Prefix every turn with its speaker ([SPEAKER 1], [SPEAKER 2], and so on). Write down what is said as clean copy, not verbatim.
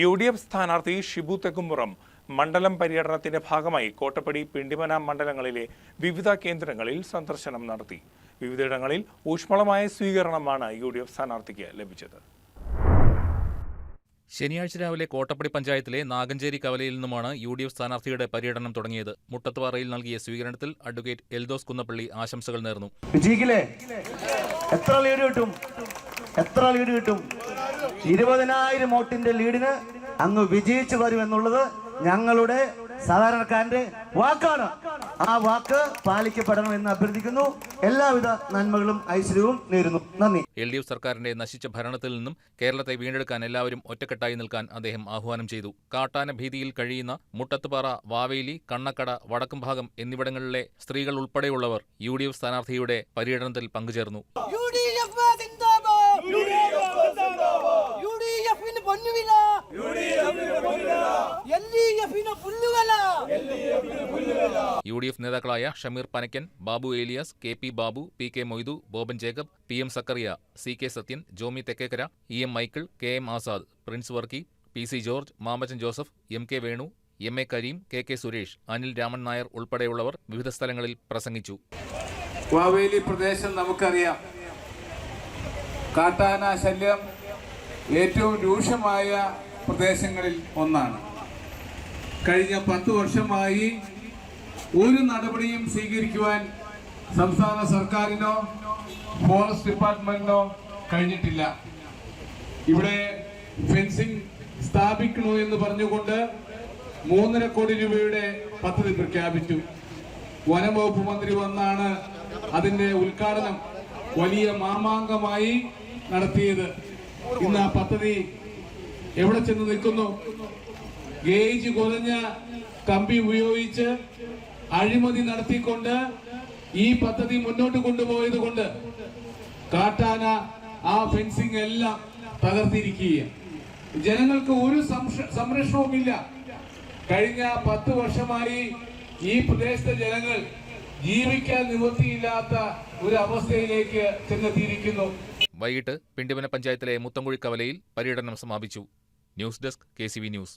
[SPEAKER 1] UDF സ്ഥാനാർത്ഥി ഷിബു തെക്കുംപുറം മണ്ഡലം പര്യടനത്തിന്റെ ഭാഗമായി കോട്ടപ്പടി പിണ്ടിമന മണ്ഡലങ്ങളിലെ വിവിധ കേന്ദ്രങ്ങളിൽ സന്ദർശനം നടത്തി. വിവിധയിടങ്ങളിൽ ഊഷ്മളമായ സ്വീകരണമാണ് UDF സ്ഥാനാർത്ഥിക്ക് ലഭിച്ചത്.
[SPEAKER 2] ശനിയാഴ്ച രാവിലെ കോട്ടപ്പടി പഞ്ചായത്തിലെ നാഗഞ്ചേരി കവലയിൽ നിന്നുമാണ് UDF സ്ഥാനാർത്ഥിയുടെ പര്യടനം തുടങ്ങിയത്. മുട്ടത്തുപാറയിൽ നൽകിയ സ്വീകരണത്തിൽ അഡ്വക്കേറ്റ് എൽദോസ് കുന്നപ്പള്ളി ആശംസകൾ നേർന്നു.
[SPEAKER 3] എത്ര ലീഡ് കിട്ടും? 20,000 വോട്ടിന്റെ ലീഡിന് അങ്ങ് വിജയിച്ചു വരുമെന്നുള്ളത് ഞങ്ങളുടെ സാധാരണക്കാരന്റെ വാക്കാണ്. ആ വാക്ക് പാലിക്കപ്പെടണമെന്ന് അഭ്യർത്ഥിക്കുന്നു. എല്ലാവിധ നന്മകളും ഐശ്വര്യവും നേരുന്നു. നന്ദി.
[SPEAKER 2] LDF സർക്കാരിന്റെ നശിച്ച ഭരണത്തിൽ നിന്നും കേരളത്തെ വീണ്ടെടുക്കാൻ എല്ലാവരും ഒറ്റക്കെട്ടായി നിൽക്കാൻ അദ്ദേഹം ആഹ്വാനം ചെയ്തു. കാട്ടാന ഭീതിയിൽ കഴിയുന്ന മുട്ടത്തുപാറ, വാവേലി, കണ്ണക്കട, വടക്കുംഭാഗം എന്നിവിടങ്ങളിലെ സ്ത്രീകൾ ഉൾപ്പെടെയുള്ളവർ UDF സ്ഥാനാർത്ഥിയുടെ പര്യടനത്തിൽ പങ്കുചേർന്നു. UDF നേതാക്കളായ Shameer Panakkan, Babu Elias, KP Babu, PK Moidu, Boban Jacob, PM Sakkariya, CK Sathyan, Jomy Thekkekara, EM Michael, KM Azad, Prince Varkey, PC George, Mamachan Joseph, MK Venu, MA Kareem, KK Suresh, Anil Raman Nair ഉൾപ്പെടെയുള്ളവർ വിവിധ സ്ഥലങ്ങളിൽ പ്രസംഗിച്ചു.
[SPEAKER 4] വാവേലി പ്രദേശം നമുക്കറിയാം. കാട്ടാന ശല്യം ഏറ്റവും രൂക്ഷമായ പ്രദേശങ്ങളിൽ ഒന്നാണ്. കഴിഞ്ഞ 10 വർഷമായി ഒരു നടപടിയും സ്വീകരിക്കുവാൻ സംസ്ഥാന സർക്കാരിനോ ഫോറസ്റ്റ് ഡിപ്പാർട്ട്മെന്റിനോ കഴിഞ്ഞിട്ടില്ല. ഇവിടെ ഫെൻസിംഗ് സ്ഥാപിക്കണോ എന്ന് പറഞ്ഞുകൊണ്ട് 3.5 കോടി രൂപയുടെ പദ്ധതി പ്രഖ്യാപിച്ചു. വനംവകുപ്പ് മന്ത്രി വന്നാണ് അതിന്റെ ഉദ്ഘാടനം വലിയ മാമാങ്കമായി നടത്തിയത്. ഇന്ന് ആ പദ്ധതി എവിടെ ചെന്ന് നിൽക്കുന്നു? ഗേജ് കുറഞ്ഞ കമ്പി ഉപയോഗിച്ച് അഴിമതി നടത്തിക്കൊണ്ട് ഈ പദ്ധതി മുന്നോട്ട് കൊണ്ടുപോയത് കൊണ്ട് കാട്ടാന ആ ഫെൻസിംഗ് എല്ലാം തകർത്തിരിക്കുകയാണ്. ജനങ്ങൾക്ക് ഒരു സംരക്ഷണവുമില്ല. കഴിഞ്ഞ 10 വർഷമായി ഈ പ്രദേശത്തെ ജനങ്ങൾ ജീവിക്കാൻ നിവൃത്തിയില്ലാത്ത ഒരു അവസ്ഥയിലേക്ക് ചെന്നെത്തിയിരിക്കുന്നു.
[SPEAKER 2] വൈകിട്ട് പിണ്ടിമന പഞ്ചായത്തിലെ മുത്തംകുഴി കവലയിൽ പര്യടനം സമാപിച്ചു. News desk KCV news.